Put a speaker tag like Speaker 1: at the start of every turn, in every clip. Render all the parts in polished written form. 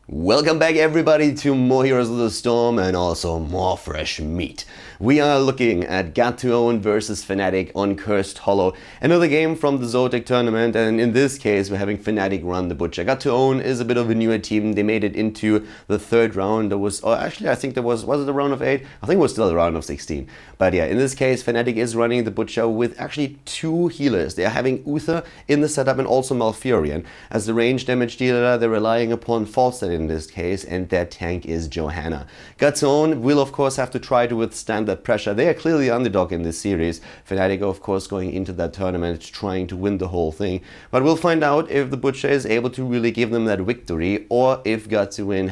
Speaker 1: Welcome back everybody to more Heroes of the Storm and also more fresh meat. We are looking at G2O versus Fnatic on Cursed Hollow. Another game from the ZOTAC Tournament, and in this case we're having Fnatic run the Butcher. G2O is a bit of a newer team. They made it into the third round. There was, actually I think there was it a round of 8? I think it was still a round of 16. But yeah, in this case Fnatic is running the Butcher with actually 2 healers. They are having Uther in the setup and also Malfurion. As the range damage dealer, they're relying upon Falstad in this case, and their tank is Johanna. G2O will of course have to try to withstand that pressure. They are clearly the underdog in this series. Fnatic of course going into that tournament trying to win the whole thing. But we'll find out if the Butcher is able to really give them that victory, or if G2O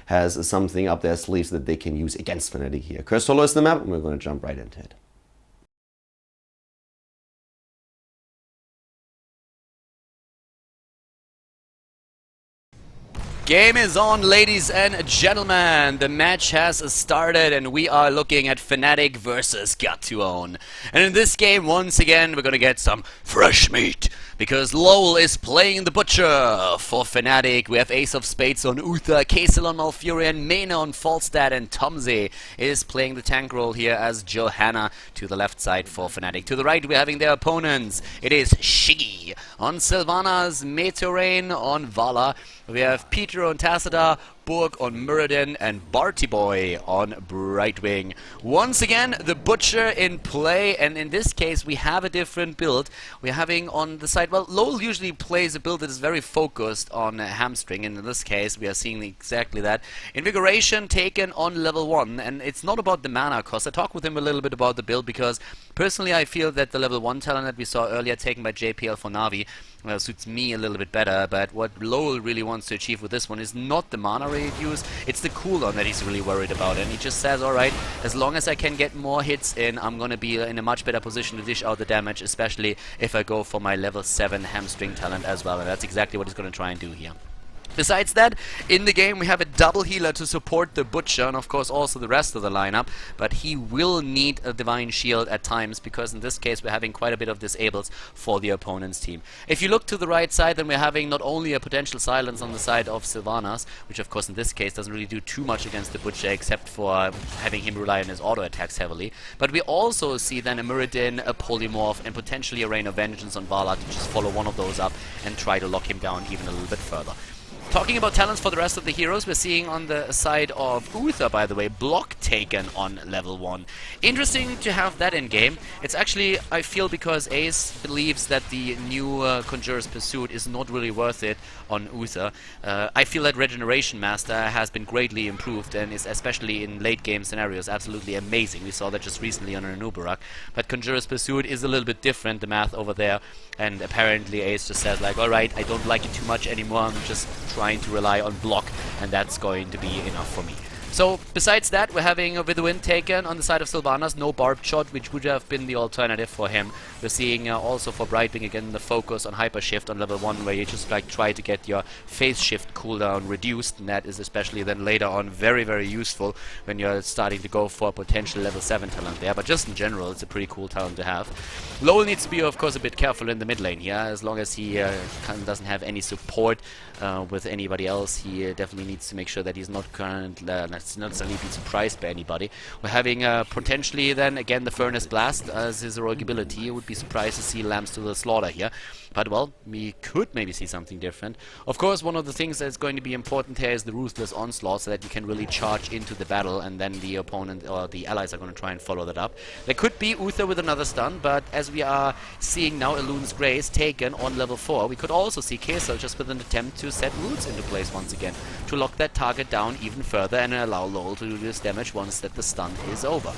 Speaker 1: has something up their sleeves that they can use against Fnatic here. Cursed Hollow is the map, and we're going to jump right into it.
Speaker 2: Game is on, ladies and gentlemen. The match has started and we are looking at Fnatic versus G2O. And in this game, once again, we're gonna get some fresh meat, because Lowell is playing the Butcher. For Fnatic, we have Ace of Spades on Uther, Kasil on Malfurion, Mena on Falstad, and Tomze is playing the tank role here as Johanna to the left side for Fnatic. To the right, we're having their opponents. It is Shiggy on Sylvanas, Meteorane on Vala. We have Peter on Tassadar, Borg on Muradin, and Barty Boy on Brightwing. Once again, the Butcher in play, and in this case we have a different build. We're having on the side, well, Lowell usually plays a build that is very focused on hamstring, and in this case we are seeing exactly that. Invigoration taken on level 1, and it's not about the mana cost. I talked with him a little bit about the build, because personally I feel that the level 1 talent that we saw earlier taken by JPL for Na'Vi suits me a little bit better, but what Lowell really wants to achieve with this one is not the mana rate use, it's the cooldown that he's really worried about, and he just says, alright, as long as I can get more hits in, I'm gonna be in a much better position to dish out the damage, especially if I go for my level 7 hamstring talent as well, and that's exactly what he's gonna try and do here. Besides that, in the game we have a double healer to support the Butcher, and of course also the rest of the lineup, but he will need a Divine Shield at times, because in this case we're having quite a bit of disables for the opponent's team. If you look to the right side, then we're having not only a potential silence on the side of Sylvanas, which of course in this case doesn't really do too much against the Butcher except for having him rely on his auto attacks heavily, but we also see then a Muradin, a Polymorph, and potentially a Rain of Vengeance on Vala to just follow one of those up and try to lock him down even a little bit further. Talking about talents for the rest of the heroes, we're seeing on the side of Uther, by the way, block taken on level 1. Interesting to have that in game. It's actually, I feel, because Ace believes that the new Conjurer's Pursuit is not really worth it on Uther. I feel that Regeneration Master has been greatly improved and is, especially in late game scenarios, absolutely amazing. We saw that just recently on Anubarak. But Conjurer's Pursuit is a little bit different, the math over there, and apparently Ace just says like, alright, I don't like it too much anymore, I'm just trying to rely on block, and that's going to be enough for me. So, besides that, we're having a Wind taken on the side of Sylvanas, no Barbed Shot, which would have been the alternative for him. We're seeing also for Brightwing again the focus on Hyper Shift on level 1, where you just like try to get your Phase Shift cooldown reduced, and that is especially then later on very, very useful when you're starting to go for a potential level 7 talent there, but just in general it's a pretty cool talent to have. Lowell needs to be of course a bit careful in the mid lane here, as long as he doesn't have any support with anybody else. He definitely needs to make sure that he's not not suddenly be surprised by anybody. We're having potentially then again the Furnace Blast as his heroic ability. I would be surprised to see Lambs to the slaughter here, but well, we could maybe see something different. Of course, one of the things that's going to be important here is the Ruthless Onslaught, so that you can really charge into the battle, and then the opponent or the allies are going to try and follow that up. There could be Uther with another stun, but as we are seeing now Elune's Grace taken on level 4, we could also see Kasil just with an attempt to set roots into place once again, to lock that target down even further and allow Lowell to do this damage once that the stun is over.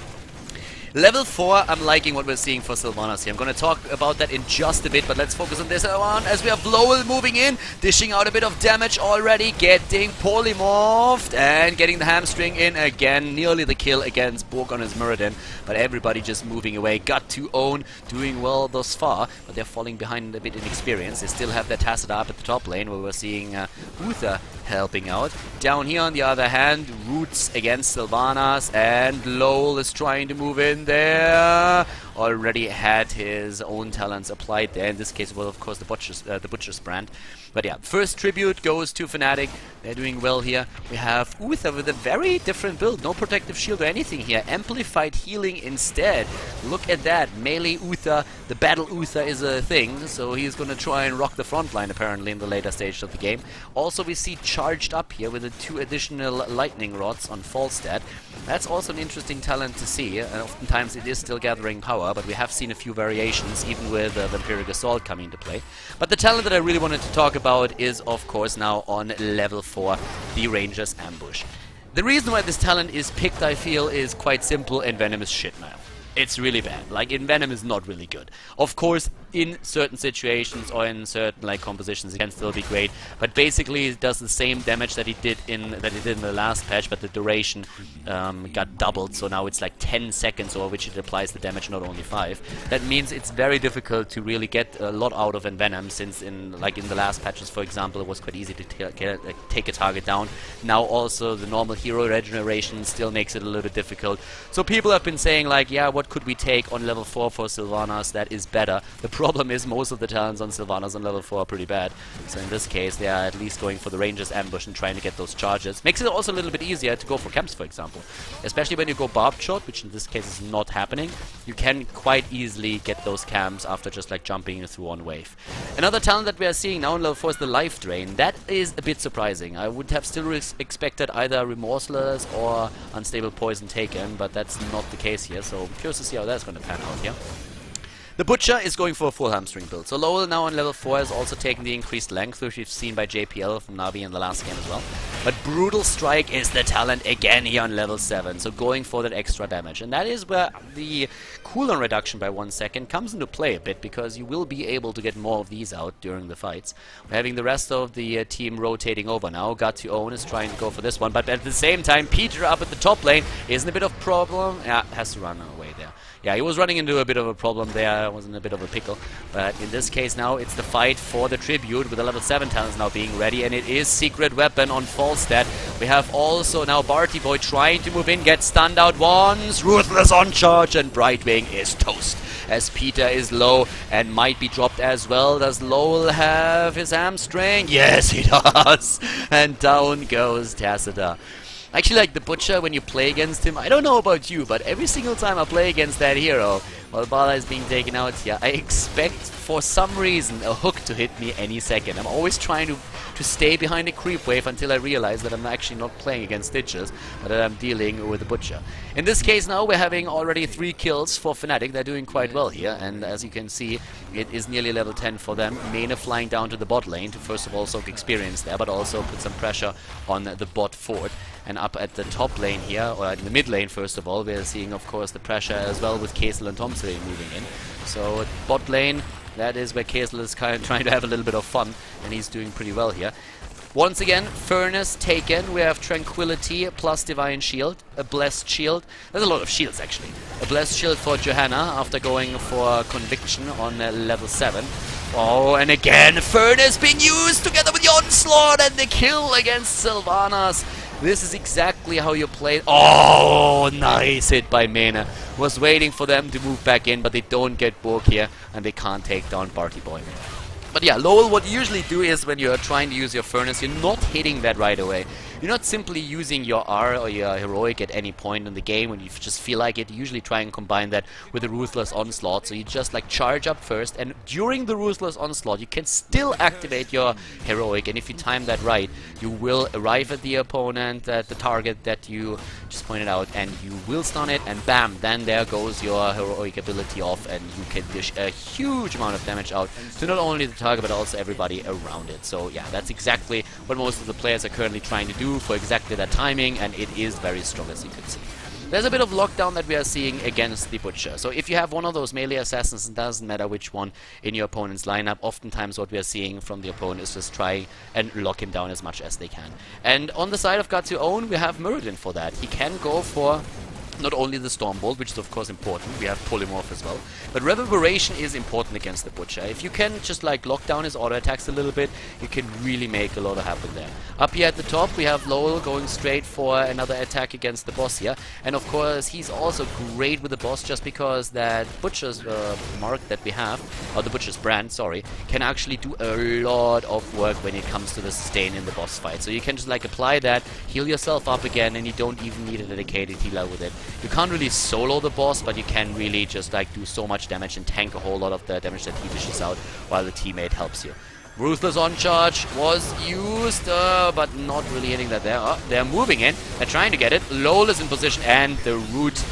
Speaker 2: Level 4, I'm liking what we're seeing for Sylvanas here. I'm going to talk about that in just a bit, but let's focus on this one as we have Lowell moving in, dishing out a bit of damage already, getting polymorphed and getting the hamstring in again. Nearly the kill against Borg on his Muradin, but everybody just moving away. G2O doing well thus far, but they're falling behind a bit in experience. They still have their Tassadar up at the top lane, where we're seeing Uther helping out. Down here on the other hand, Roots against Sylvanas, and Lowell is trying to move in there. already had his own talents applied there. In this case, well, of course, the Butcher's brand. But yeah, first tribute goes to Fnatic. They're doing well here. We have Uther with a very different build. No protective shield or anything here. Amplified healing instead. Look at that. Melee Uther. The battle Uther is a thing. So he's going to try and rock the front line apparently in the later stage of the game. Also, we see charged up here with the 2 additional lightning rods on Falstad. That's also an interesting talent to see. And oftentimes it is still gathering power, but we have seen a few variations, even with the Vampiric Assault coming into play. But the talent that I really wanted to talk about is, of course, now on level 4, the Ranger's Ambush. The reason why this talent is picked, I feel, is quite simple. Envenom is shit, man. It's really bad. Like, Envenom is not really good. Of course, in certain situations or in certain like compositions, it can still be great. But basically, it does the same damage that it did in the last patch, but the duration got doubled. So now it's like 10 seconds, over which it applies the damage, not only 5. That means it's very difficult to really get a lot out of Envenom, since in the last patches, for example, it was quite easy to take a target down. Now also the normal hero regeneration still makes it a little bit difficult. So people have been saying like, yeah, what could we take on level 4 for Sylvanas that is better? The problem is most of the talents on Sylvanas on level 4 are pretty bad. So in this case, they are at least going for the Ranger's Ambush and trying to get those charges. Makes it also a little bit easier to go for camps, for example. Especially when you go Barbed Shot, which in this case is not happening. You can quite easily get those camps after just like jumping through one wave. Another talent that we are seeing now on level 4 is the Life Drain. That is a bit surprising. I would have still expected either Remorseless or Unstable Poison taken, but that's not the case here. So I'm curious to see how that's going to pan out here. The Butcher is going for a full hamstring build. So Lowell now on level 4 has also taken the increased length, which we've seen by JPL from Navi in the last game as well. But Brutal Strike is the talent again here on level 7, so going for that extra damage. And that is where the cooldown reduction by 1 second comes into play a bit, because you will be able to get more of these out during the fights. We're having the rest of the team rotating over now. G2O is trying to go for this one, but at the same time, Peter up at the top lane is in a bit of problem. Yeah, has to run away there. Yeah, he was running into a bit of a problem there, was in a bit of a pickle. But in this case now, it's the fight for the tribute, with the level 7 talents now being ready, and it is Secret Weapon on Falstad. We have also now Barty Boy trying to move in, get stunned out once, Ruthless on charge, and Brightwing is toast, as Peter is low and might be dropped as well. Does Lowell have his hamstring? Yes, he does! And down goes Tacita. Actually, like the Butcher, when you play against him, I don't know about you, but every single time I play against that hero, while Bala is being taken out here, I expect, for some reason, a hook to hit me any second. I'm always trying to stay behind a creep wave until I realize that I'm actually not playing against Stitches, but that I'm dealing with the Butcher. In this case now, we're having already 3 kills for Fnatic. They're doing quite well here, and as you can see, it is nearly level 10 for them. Mena flying down to the bot lane to first of all soak experience there, but also put some pressure on the bot fort. And up at the top lane here, or in the mid lane first of all, we're seeing of course the pressure as well with Kazel and Thompson moving in. So bot lane, that is where Kazel is kind of trying to have a little bit of fun, and he's doing pretty well here. Once again, Furnace taken. We have Tranquility plus Divine Shield, a Blessed Shield. There's a lot of shields actually. A Blessed Shield for Johanna after going for Conviction on level 7. Oh, and again, Furnace being used together with the Onslaught and the kill against Sylvanas. This is exactly how you play. Oh, nice hit by Mena. Was waiting for them to move back in, but they don't get Borg here, and they can't take down Barty Boy. But yeah, Lowell, what you usually do is when you're trying to use your Furnace, you're not hitting that right away. You're not simply using your R or your Heroic at any point in the game when you just feel like it. You usually try and combine that with a Ruthless Onslaught. So you just like charge up first, and during the Ruthless Onslaught you can still activate your Heroic, and if you time that right, you will arrive at the opponent, at the target that you just pointed out, and you will stun it, and bam, then there goes your Heroic ability off, and you can dish a huge amount of damage out to not only the target but also everybody around it. So yeah, that's exactly what most of the players are currently trying to do for exactly that timing, and it is very strong, as you can see. There's a bit of lockdown that we are seeing against the Butcher. So if you have one of those melee assassins, it doesn't matter which one in your opponent's lineup, oftentimes what we are seeing from the opponent is just try and lock him down as much as they can. And on the side of G2O, we have Muradin for that. He can go for Not only the Stormbolt, which is of course important, we have Polymorph as well, but Reverberation is important against the Butcher. If you can just like lock down his auto attacks a little bit, you can really make a lot of happen there. Up here at the top we have Lowell going straight for another attack against the boss here, and of course he's also great with the boss just because that Butcher's mark that we have, or the Butcher's brand, sorry, can actually do a lot of work when it comes to the sustain in the boss fight. So you can just like apply that, heal yourself up again, and you don't even need a dedicated healer with it. You can't really solo the boss, but you can really just like do so much damage and tank a whole lot of the damage that he dishes out while the teammate helps you. Ruthless on charge was used, but not really hitting that there. They're moving in, they're trying to get it. Lowell is in position, and the root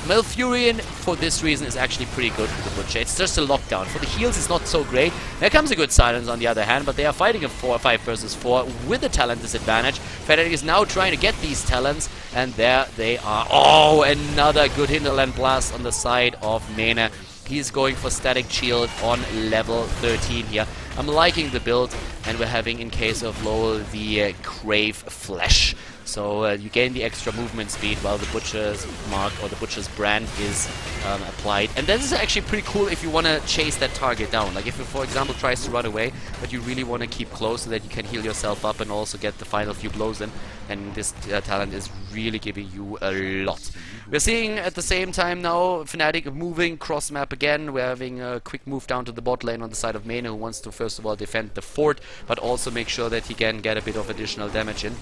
Speaker 2: Malfurion, for this reason, is actually pretty good with the Butcher. It's just a lockdown. For the heals, it's not so great. There comes a good silence on the other hand, but they are fighting a 5 versus 4 with a talent disadvantage. Fnatic is now trying to get these talents, and there they are. Oh, another good hinterland blast on the side of Mena. He's going for Static Shield on level 13 here. I'm liking the build, and we're having, in case of Lowell, the Crave Flesh. So you gain the extra movement speed while the Butcher's mark or the Butcher's brand is applied. And this is actually pretty cool if you want to chase that target down. Like if it, for example, tries to run away, but you really want to keep close so that you can heal yourself up and also get the final few blows in. And this talent is really giving you a lot. We're seeing at the same time now Fnatic moving cross map again. We're having a quick move down to the bot lane on the side of Mena, who wants to first of all defend the fort, but also make sure that he can get a bit of additional damage in.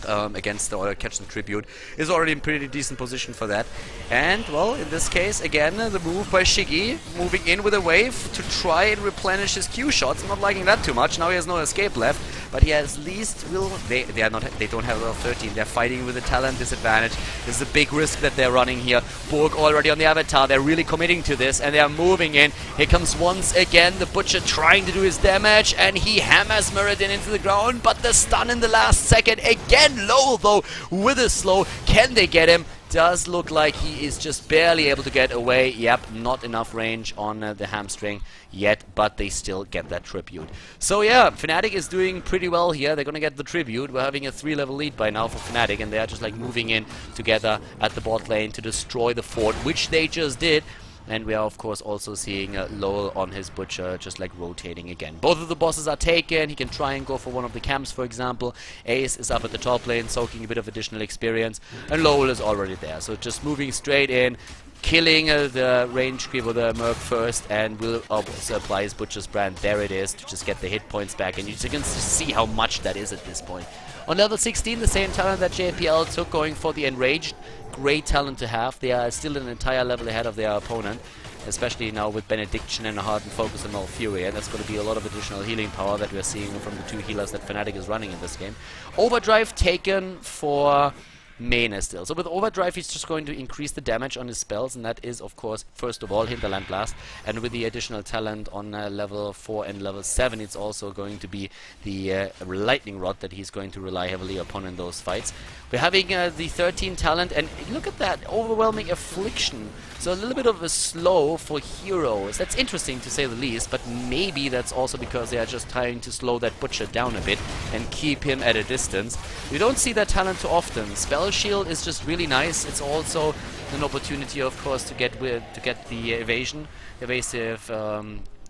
Speaker 2: Against the catch the tribute, is already in pretty decent position for that. And well, in this case again the move by Shiggy, moving in with a wave to try and replenish his Q shots. I'm not liking that too much. Now he has no escape left, but he at least will. They don't have level 13. They're fighting with a talent disadvantage. This is a big risk that they're running here. Borg already on the avatar. They're really committing to this, and they are moving in. Here comes once again the Butcher trying to do his damage, and he hammers Muradin into the ground, but the stun in the last second again. Low though with a slow. Can they get him? Does look like he is just barely able to get away. Yep, not enough range on the hamstring yet, but they still get that tribute. So yeah, Fnatic is doing pretty well here. They're gonna get the tribute. We're having a 3-level lead by now for Fnatic, and they are just like moving in together at the bot lane to destroy the fort, which they just did. And we are of course also seeing Lowell on his Butcher just like rotating again. Both of the bosses are taken. He can try and go for one of the camps, for example. Ace is up at the top lane, soaking a bit of additional experience, and Lowell is already there. So just moving straight in, killing the range creep or the Merc first, and will also apply his Butcher's brand. There it is, to just get the hit points back, and you can see how much that is at this point. On level 16, the same talent that JPL took, going for the Enraged. Great talent to have. They are still an entire level ahead of their opponent, especially now with Benediction and a hardened focus on Malfurion. That's going to be a lot of additional healing power that we're seeing from the 2 healers that Fnatic is running in this game. Overdrive taken for Mena still. So with Overdrive he's just going to increase the damage on his spells, and that is of course first of all Hinterland Blast, and with the additional talent on level 4 and level 7 it's also going to be the Lightning Rod that he's going to rely heavily upon in those fights. We're having the 13 talent, and look at that, Overwhelming Affliction. So a little bit of a slow for heroes. That's interesting to say the least, but maybe that's also because they are just trying to slow that Butcher down a bit and keep him at a distance. You don't see that talent too often. Spell Shield is just really nice. It's also an opportunity, of course, to get the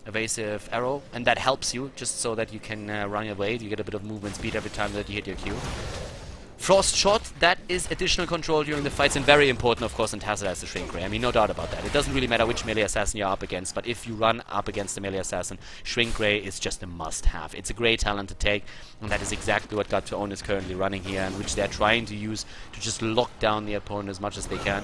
Speaker 2: evasive arrow, and that helps you just so that you can run away. You get a bit of movement speed every time that you hit your Q. Frost Shot, that is additional control during the fights, and very important, of course, in Tacit as the Shrink Ray. I mean, no doubt about that. It doesn't really matter which melee assassin you're up against, but if you run up against a melee assassin, Shrink Ray is just a must-have. It's a great talent to take, and that is exactly what G2O is currently running here, and which they're trying to use to just lock down the opponent as much as they can.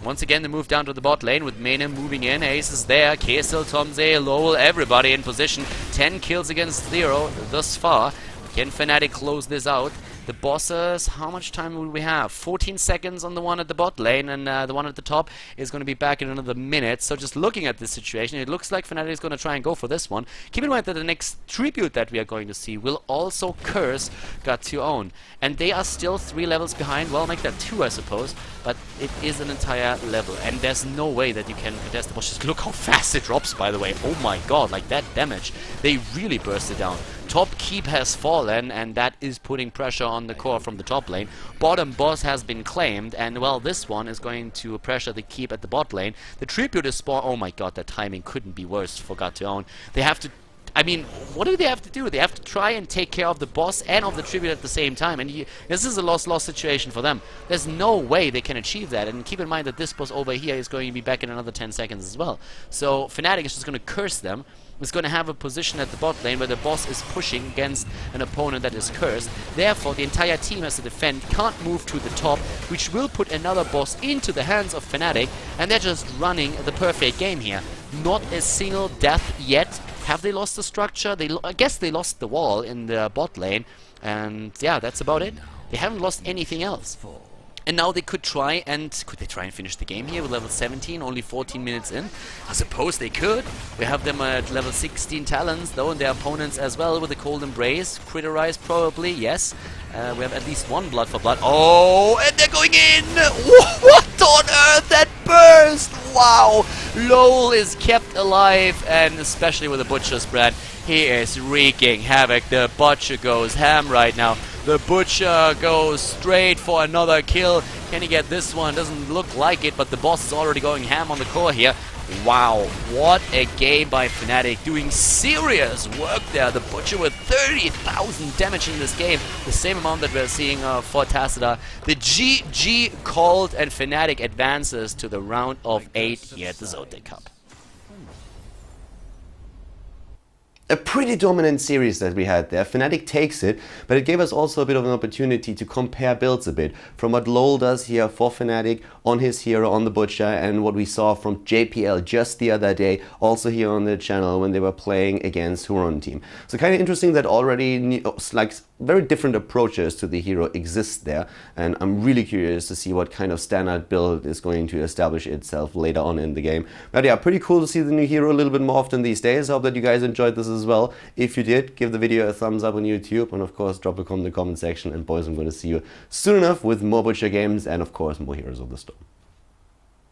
Speaker 2: Once again, the move down to the bot lane with Mena moving in. Ace is there. Kesel, Tomze, Lowell, everybody in position. 10 kills against 0 thus far. Can Fnatic close this out? The bosses, how much time will we have? 14 seconds on the one at the bot lane, and the one at the top is going to be back in another minute. So just looking at this situation, it looks like Fnatic is going to try and go for this one. Keep in mind that the next tribute that we are going to see will also curse G2O. And they are still 3 levels behind. Well, make that 2, I suppose. But it is an entire level, and there's no way that you can contest the boss. Just look how fast it drops, by the way. Oh my god, like that damage. They really burst it down. top keep has fallen, and that is putting pressure on the core from the top lane. Bottom boss has been claimed, and well, this one is going to pressure the keep at the bot lane. The tribute is spawned. Oh my god, that timing couldn't be worse for G2O. They have to, I mean, what do they have to do? They have to try and take care of the boss and of the tribute at the same time, and this is a loss-loss situation for them. There's no way they can achieve that, and keep in mind that this boss over here is going to be back in another 10 seconds as well. So Fnatic is just going to curse them. Is going to have a position at the bot lane where the boss is pushing against an opponent that is cursed. Therefore, the entire team has to defend, can't move to the top, which will put another boss into the hands of Fnatic, and they're just running the perfect game here. Not a single death yet. Have they lost the structure? I guess they lost the wall in the bot lane, and yeah, that's about it. They haven't lost anything else. And now they could try and finish the game here with level 17, only 14 minutes in? I suppose they could. We have them at level 16 talents, though, and their opponents as well with the Cold Embrace. Critterize probably, yes. We have at least one Blood for Blood. Oh, and they're going in! What on earth? That burst! Wow! Lowell is kept alive, and especially with the Butcher's Brand, he is wreaking havoc. The Butcher goes ham right now. The Butcher goes straight for another kill. Can he get this one? Doesn't look like it, but the boss is already going ham on the core here. Wow, what a game by Fnatic, doing serious work there. The Butcher with 30,000 damage in this game, the same amount that we're seeing for Tacita. The GG called, and Fnatic advances to the round of 8 here at the ZOTAC Cup.
Speaker 1: A pretty dominant series that we had there. Fnatic takes it, but it gave us also a bit of an opportunity to compare builds a bit from what Lowell does here for Fnatic on his hero, on the Butcher, and what we saw from JPL just the other day, also here on the channel when they were playing against Huron team. So kind of interesting that already like very different approaches to the hero exist there, and I'm really curious to see what kind of standard build is going to establish itself later on in the game. But yeah, pretty cool to see the new hero a little bit more often these days. I hope that you guys enjoyed this as well. If you did, give the video a thumbs up on YouTube, and of course drop a comment in the comment section. And boys, I'm going to see you soon enough with more Butcher games and of course more Heroes of the Storm.